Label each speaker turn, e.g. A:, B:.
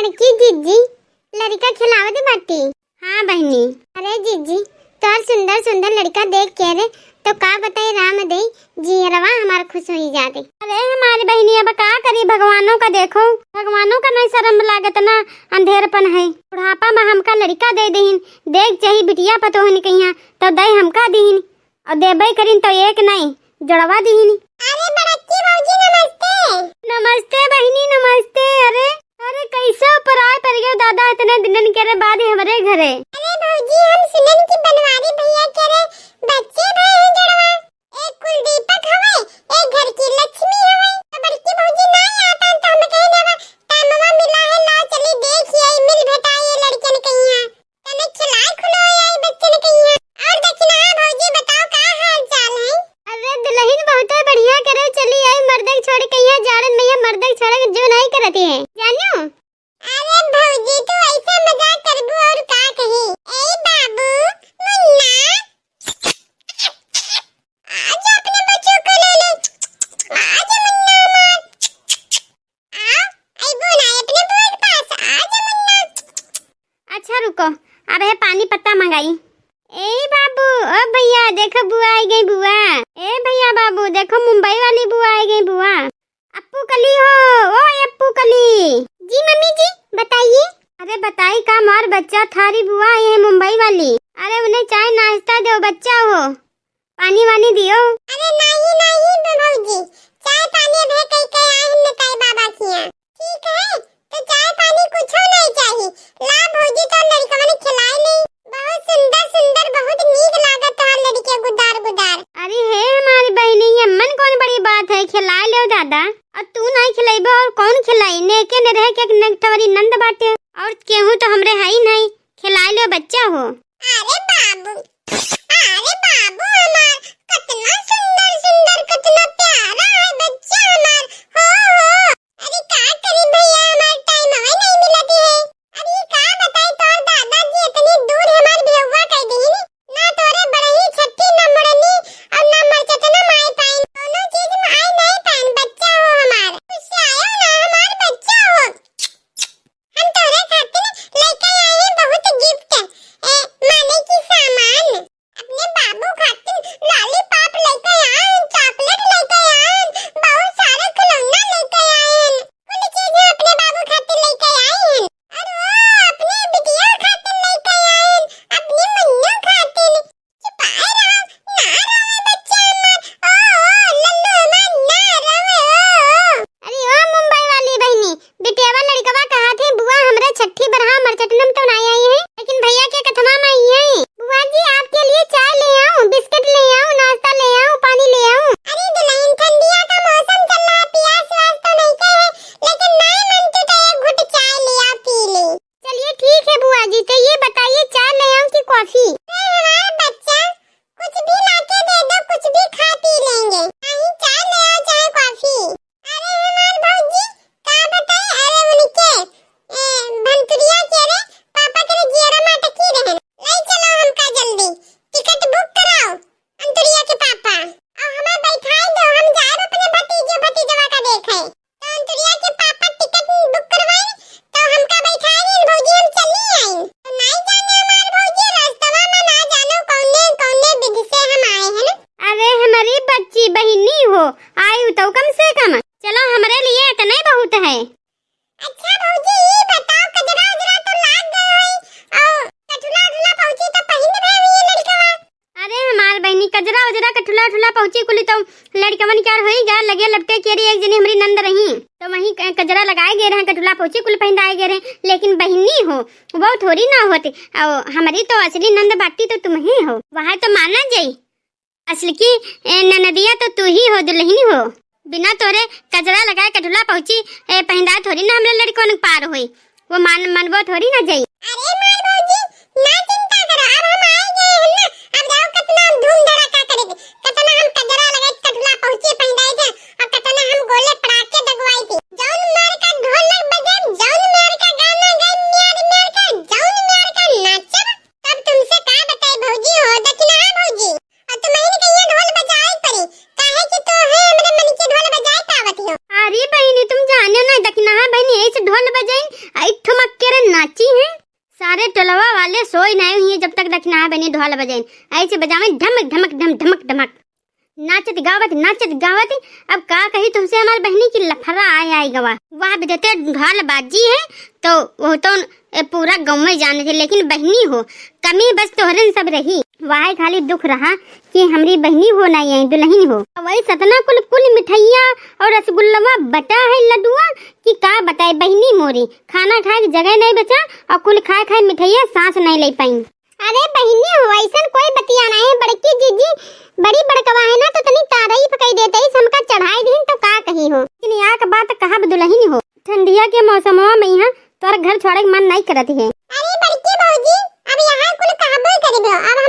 A: बड़की जीजी लड़का खिलावत बाटी। हाँ बहनी। अरे जीजी तोर सुंदर सुंदर लड़का देख के रे तो का बताई राम दे जीरवा हमार खुश हो जाते। अरे हमारी बहनी अब का करी, भगवानों का देखो, भगवानों का नहीं शर्म लागत ना, अंधेरपन है। बुढ़ापा में हमका लड़का दे दीन, देख चाही बिटिया पतोहन कहिया तो दे हमका दीन और देबे करीन तो एक नहीं जड़वा दीन। अरे बड़की भौजी नमस्ते। नमस्ते बहनी नमस्ते। अरे अरे कैसे ऊपर आए पर गए दादा इतने दिन के बाद हमारे घरे। अरे भौजी हम सुनन की बनवारी भैया के रे बच्चे भाई हैं जड़वा, एक कुलदीपक हवे एक घर की लक्ष्मी हवे। तो बड़की भौजी नहीं आता तो हम कह देवा टाइमवा मिला है ला चली देख आई मिल भेटाई लड़कन कहिया तने खिलाए खुलाए आई बच्चन कहिया। और दक्षिणा भौजी बताओ का हाल चाल है। अरे दुल्हन बहुत बढ़िया करे चली आई, मर्दक छोड़ कहिया जाड़न मैया मर्दक छोड़ जो नहीं करती है जानो। अरे भौजी तू ऐसा मजाक करबू और का कही। ए बाबू मुन्ना आज अपने बच्चों को ले ले, आज मुन्ना मार आओ आई बोला अपने बुआ के पास आज मुन्ना। अच्छा रुको अब है पानी पत्ता मंगाई। ए बाबू ओ भैया देखो बुआ आई गई बुआ। ए भैया बाबू देखो मुंबई वाली बुआ आई गई बुआ। अप्पू कली हो ओ अप्पू कली। जी मम्मी जी बताइए। अरे बताई काम और बच्चा थारी बुआ आई है मुंबई वाली। अरे उन्हें चाय नाश्ता दो बच्चा हो, पानी वानी दियो। अरे नहीं नहीं भौजी चाय पानी भे कई कई आए हम ताई बाबा किया। ठीक है तो चाय पानी कुछ नहीं चाहिए ला भौजी तो लड़का ने खिलाए नहीं। बहुत सुंदर सुंदर बहुत नीक लागत है लड़के गुदार गुदार। अरे हे हमारी बहनी अम्मन कौन बड़ी बात है खिला लो दादा। और तू नहीं खिलाइबो और कौन खिलाई ने के ने रह के नगठवरी नंद बाटे और केहू तो हमरे है ही नहीं खिला लो बच्चा हो। अरे बाबू हमार कितना सुंदर सुंदर कितना प्यारा है बच्चा हमार हो। अरे का करी भैया हमार टाइम है नहीं मिलती है। अरे का बताई तो दादाजी इतनी दूर हमार बेहुआ कह दी ना तोरे बड़ही छट्टी न मड़नी और न मरचत न माई पाइन दोनों चीज में आई नहीं पाइन बच्चा हो हमार। खुश आयो ना हमार बच्चा हो। हम तोरे खातिर लेके आए हैं बहुत गिफ्ट माने की सामान। अपने बाबू खातिर लॉलीपॉप लेके आए, चॉकलेट लेके आए, बहुत सारे खिलौना लेके आए, कुल चीजें अपने बाबू खातिर लेके आए हैं। और वो अपने बिटिया खातिर लेके आए, अपनी मुन्नू खातिर। छुपाए रहो ना रोवे बच्चा हमार ओ लल्लू हमार ना रोवे ओ। अरे ओ मुंबई वाली बहनी बिटियावा लड़कवा कहा थे बुआ हमरे छठी बरहा मरचटनम तो नहीं आई है लेकिन भैया के कथमा में आई है। बुआ जी आपके लिए चाय ले आऊं, बिस्किट ले आऊं, नाश्ता ले आऊं, पानी ले आऊं। अरे दुल्हन ठंडिया का मौसम चल रहा है प्यास वास तो नहीं के लेकिन नहीं मनती तो एक घुट चाय ले आ पी ले। चलिए ठीक है बुआ जी तो ये बताइए चाय ले आऊं कि कॉफी। हमारा बच्चा कुछ भी लाके दे दो कुछ भी खा पी लेंगे, नहीं चाय ले आओ चाहे कॉफी। अरे हमार भौजी का बताई अरे उनके भंतुरिया के रे पापा के जियरा माटा की रहन ले चलो हमका जल्दी टिकट बुक कराओ अंतुरिया के पापा और हमें बैठाई दो हम जाए अपने भतीजे भतीजवा का देखे। तो अंतुरिया के पापा टिकट बुक करवाई तो हमका बैठाई भौजी हम चली आई। तो नहीं जाने हमार भौजी रास्तवा में ना जानो कौने कौने विधि से हम आए हैं ना। अरे हमारी बच्ची बहिनी हो आई तो कम से कम चलो हमारे लिए इतना ही बहुत है। अच्छा भौजी ये बताओ कजरा उजरा तो लाग गए है और कठुला उठला पहुंची तो पहिन रहे ये लड़कवा। अरे हमार बहनी कजरा उजरा कठुला उठला पहुंची कुली तो लड़कवन क्या होई गा लगे लपटे केरी एक जनी हमारी नंद रही तो वहीं कजरा लगाए गए रहे कठुला पहुंची कुल पहनाए गए रहे लेकिन बहनी हो वो थोड़ी ना होती और हमारी तो असली नंद बाटी तो तुम ही हो वहाँ तो माना जाई असली की ननदिया तो तू ही हो दुल्हनी हो। बिना तोरे कजरा लगाए कठुला पहुंची पहना थोड़ी ना हमरे लड़कों पार हुई वो मनबो थोड़ी ना जाई। अरे मार भौजी ना चिंता करो अब हम आए गए हैं ना अब जाओ कितना धूम धड़ाका करेंगे कितना हम कजरा लगाए कठुला पहुंची पहनाए थे और कितना हम गोले पटाखे दगवाई थी जौन मार का ढोलक बजे जौन मार का गाना गाए म्यार म्यार का जौन मार का नाचब तब तुमसे का बताई भौजी हो दक्षिणा भौजी और तुम्हें कहिए ढोल बजाए पड़ी काहे कि तो है हमरे मन की ढोल बजाए पावत हो। अरे बहनी तुम जाने ना दक्षिणा बहनी ऐसे ढोल बजाई
B: आई ठुमक के रे नाची है। सारे टोलवा वाले सोई नहीं हुई जब तक दक्षिणा बनी ढोल बजाइन ऐसे बजावे ढमक ढमक ढम ढमक ढमक नाचत गावत। अब का कही तुमसे हमारी बहनी की लफड़ा आई गवा। वह बजते ढोल बाजी है तो वो तो पूरा गाँव में जाने थे, लेकिन बहनी हो कमी बस तोहरन सब रही। वह खाली दुख रहा कि हमारी बहनी हो नहीं है दुल्हन हो। वही सतना कुल मिठाइया और रसगुल्ला बटा है लड्डुआ कि का बताए बहनी मोरी खाना खाए की जगह नहीं बचा और कुल खाए मिठाइया सांस नहीं ले पाई।
A: अरे बहनी हो ऐसा कोई बतिया नहीं है, बड़की जीजी बड़ी बड़कवा है ना तो तनी तारा ही पकाई देते ही हमका चढ़ाई दिन तो का कही हो।
B: लेकिन यहाँ का बात कहा दुल्हन हो ठंडिया के मौसम में यहाँ तोर घर छोड़े मन नहीं करती है।
A: अरे बड़की भौजी अब यहाँ कुल कहबो करी दो। अब